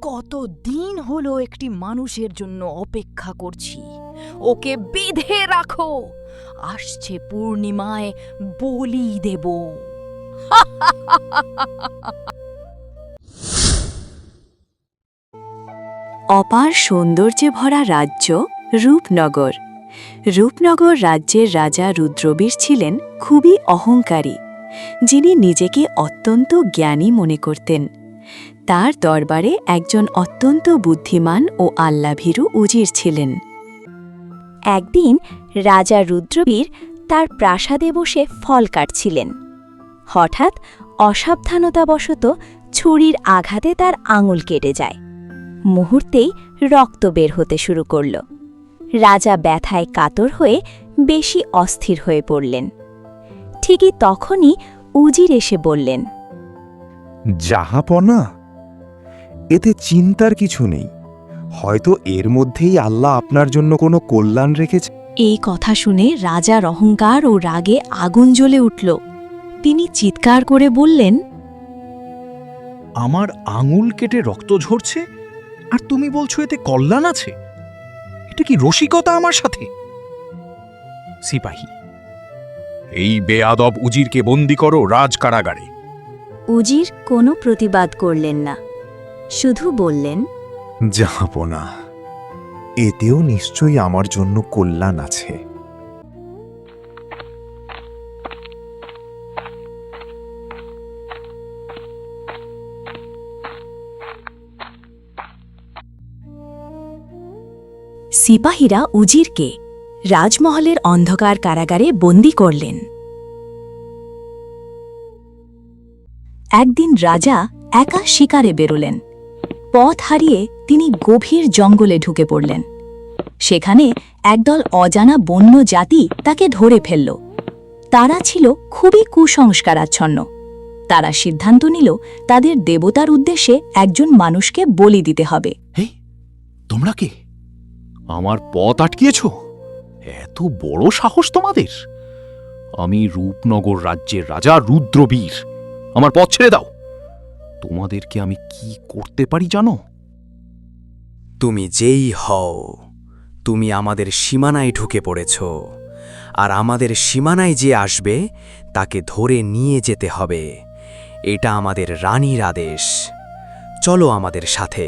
কতদিন হলো একটি মানুষের জন্য অপেক্ষা করছি। ওকে বেঁধে রাখো, আসছে পূর্ণিমায় বলি দেব। অপার সৌন্দর্যে ভরা রাজ্য রূপনগর। রূপনগর রাজ্যের রাজা রুদ্রবীর ছিলেন খুবই অহংকারী, যিনি নিজেকে অত্যন্ত জ্ঞানী মনে করতেন। তার দরবারে একজন অত্যন্ত বুদ্ধিমান ও আল্লাভীরু উজির ছিলেন। একদিন রাজা রুদ্রবীর তার প্রাসাদে বসে ফল কাটছিলেন। হঠাৎ অসাবধানতাবশত ছুরির আঘাতে তার আঙুল কেটে যায়। মুহূর্তেই রক্ত বের হতে শুরু করল। রাজা ব্যথায় কাতর হয়ে বেশি অস্থির হয়ে পড়লেন। ঠিকই তখনই উজির এসে বললেন, জাহাপনা, এতে চিন্তার কিছু নেই। হয়তো এর মধ্যেই আল্লাহ আপনার জন্য কোনো কল্যাণ রেখেছে। এই কথা শুনে রাজার অহংকার ও রাগে আগুন জ্বলে উঠল। তিনি চিৎকার করে বললেন, আমার আঙুল কেটে রক্ত ঝরছে, আর তুমি বলছো এতে কল্যাণ আছে? এটা কি রসিকতা আমার সাথে? সিপাহী, এই বেয়াদব উজিরকে বন্দী করো রাজ কারাগারে। উজির কোনো প্রতিবাদ করলেন না, শুধু বললেন, জাহাপনা, এতেও নিশ্চয়ই আমার জন্য কল্যাণ আছে। সিপাহীরা উজিরকে রাজমহলের অন্ধকার কারাগারে বন্দী করলেন। একদিন রাজা একা শিকারে বেরোলেন। পথ হারিয়ে তিনি গভীর জঙ্গলে ঢুকে পড়লেন। সেখানে একদল অজানা বন্য জাতি তাকে ধরে ফেলল। তারা ছিল খুবই কুসংস্কারাচ্ছন্ন। তারা সিদ্ধান্ত নিল তাদের দেবতার উদ্দেশ্যে একজন মানুষকে বলি দিতে হবে। এই, তোমরা কে? আমার পথ আটকিয়েছ? এত বড় সাহস তোমাদের! আমি রূপনগর রাজ্যের রাজা রুদ্রবীর। আমার পথ ছেড়ে দাও। তোমাদেরকে আমি কি করতে পারি জানো? তুমি যেই হও, তুমি আমাদের সীমানায় ঢুকে পড়েছ, আর আমাদের সীমানায় যে আসবে তাকে ধরে নিয়ে যেতে হবে। এটা আমাদের রানীর আদেশ। চলো আমাদের সাথে,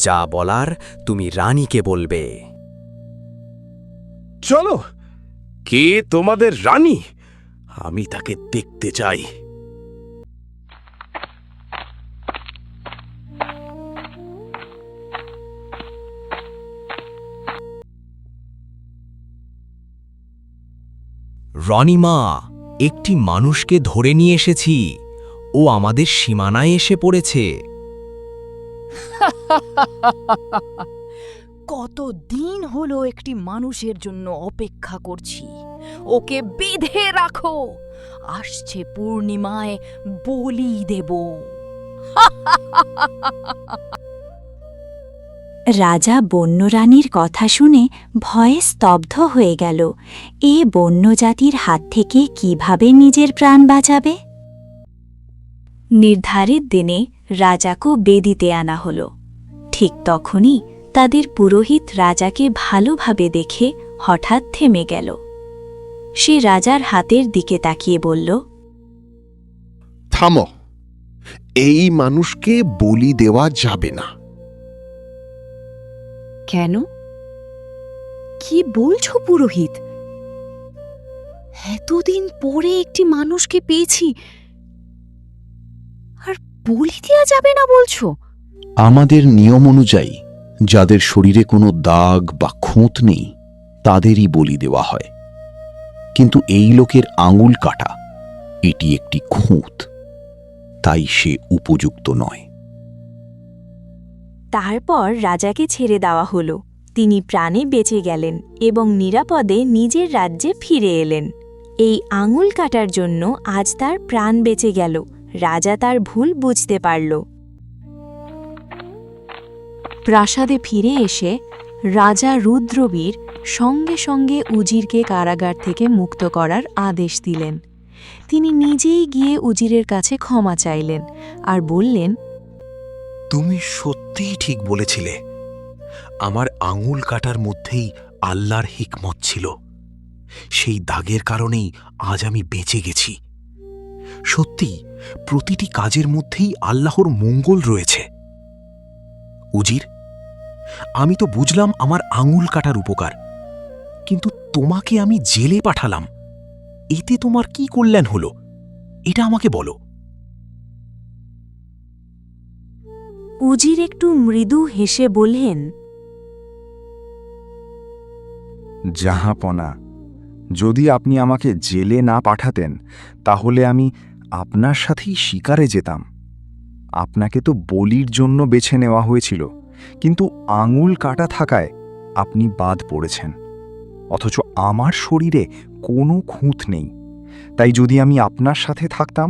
যা বলার তুমি রানীকে বলবে। চলো। কে তোমাদের রানী? আমি তাকে দেখতে চাই। রনিমা, একটি মানুষকে ধরে নিয়ে এসেছি। ও আমাদের সীমানায় এসে পড়েছে। কতদিন হলো একটি মানুষের জন্য অপেক্ষা করছি। ওকে বেঁধে রাখো, আসছে পূর্ণিমায় বলি দেব। রাজা বন্যরানীর কথা শুনে ভয়ে স্তব্ধ হয়ে গেল। এ বন্যজাতির হাত থেকে কিভাবে নিজের প্রাণ বাঁচাবে? নির্ধারিত দিনে রাজাকে বেদিতে আনা হল। ঠিক তখনই তাদের পুরোহিত রাজাকে ভালোভাবে দেখে হঠাৎ থেমে গেল। সে রাজার হাতের দিকে তাকিয়ে বলল, থামো, এই মানুষকে বলি দেওয়া যাবে না। কেন? কি বলছো পুরোহিত? এতদিন পরে একটি মানুষকে পেয়েছি, আর বলি দেওয়া যাবে না বলছো? আমাদের নিয়ম অনুযায়ী যাদের শরীরে কোনো দাগ বা খুঁত নেই তাদেরই বলি দেওয়া হয়, কিন্তু এই লোকের আঙুল কাটা, এটি একটি খুঁত, তাই সে উপযুক্ত নয়। তারপর রাজাকে ছেড়ে দেওয়া হল। তিনি প্রাণে বেঁচে গেলেন এবং নিরাপদে নিজের রাজ্যে ফিরে এলেন। এই আঙুল কাটার জন্য আজ তার প্রাণ বেঁচে গেল। রাজা তার ভুল বুঝতে পারল। প্রাসাদে ফিরে এসে রাজা রুদ্রবীর সঙ্গে সঙ্গে উজিরকে কারাগার থেকে মুক্ত করার আদেশ দিলেন তিনি নিজেই গিয়ে উজিরের কাছে ক্ষমা চাইলেন আর বললেন, তুমি সত্যিই ঠিক বলেছিলে। আমার আঙুল কাটার মধ্যেই আল্লাহর হিকমত ছিল। সেই দাগের কারণেই আজ আমি বেঁচে গেছি। সত্যি প্রতিটি কাজের মধ্যেই আল্লাহর মঙ্গল রয়েছে। উজির, আমি তো বুঝলাম আমার আঙুল কাটার উপকার, কিন্তু তোমাকে আমি জেলে পাঠালাম, এতে তোমার কি কল্যাণ হলো এটা আমাকে বলো। উজির একটু মৃদু হেসে বললেন, জাহাপনা, যদি আপনি আমাকে জেলে না পাঠাতেন তাহলে আমি আপনার সাথেই শিকারে যেতাম। আপনাকে তো বলির জন্য বেছে নেওয়া হয়েছিল, কিন্তু আঙুল কাটা থাকায় আপনি বাদ পড়েছেন। অথচ আমার শরীরে কোনো খুঁত নেই, তাই যদি আমি আপনার সাথে থাকতাম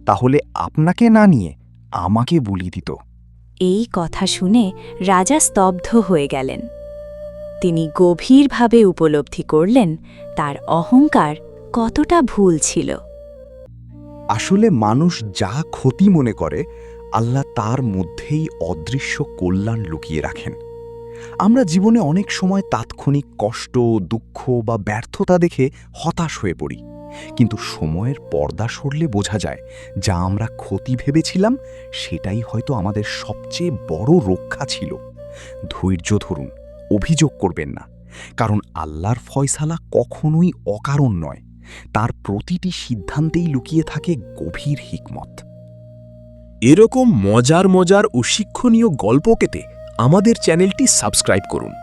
তাহলে আপনাকে না নিয়ে আমাকে বলি দিত। এই কথা শুনে রাজা স্তব্ধ হয়ে গেলেন। তিনি গভীরভাবে উপলব্ধি করলেন তার অহংকার কতটা ভুল ছিল। আসলে মানুষ যা ক্ষতি মনে করে, আল্লাহ তার মধ্যেই অদৃশ্য কল্যাণ লুকিয়ে রাখেন। আমরা জীবনে অনেক সময় তাৎক্ষণিক কষ্ট, দুঃখ বা ব্যর্থতা দেখে হতাশ হয়ে পড়ি, কিন্তু সময়ের পর্দা সরলে বোঝা যায় যা আমরা ক্ষতি ভেবেছিলাম সেটাই হয়তো আমাদের সবচেয়ে বড় রক্ষা ছিল। ধৈর্য ধরুন, অভিযোগ করবেন না, কারণ আল্লাহর ফয়সালা কখনোই অকারণ নয়। তার প্রতিটি সিদ্ধান্তেই লুকিয়ে থাকে গভীর হিকমত। এরকম মজার মজার ও শিক্ষণীয় গল্প পেতে আমাদের চ্যানেলটি সাবস্ক্রাইব করুন।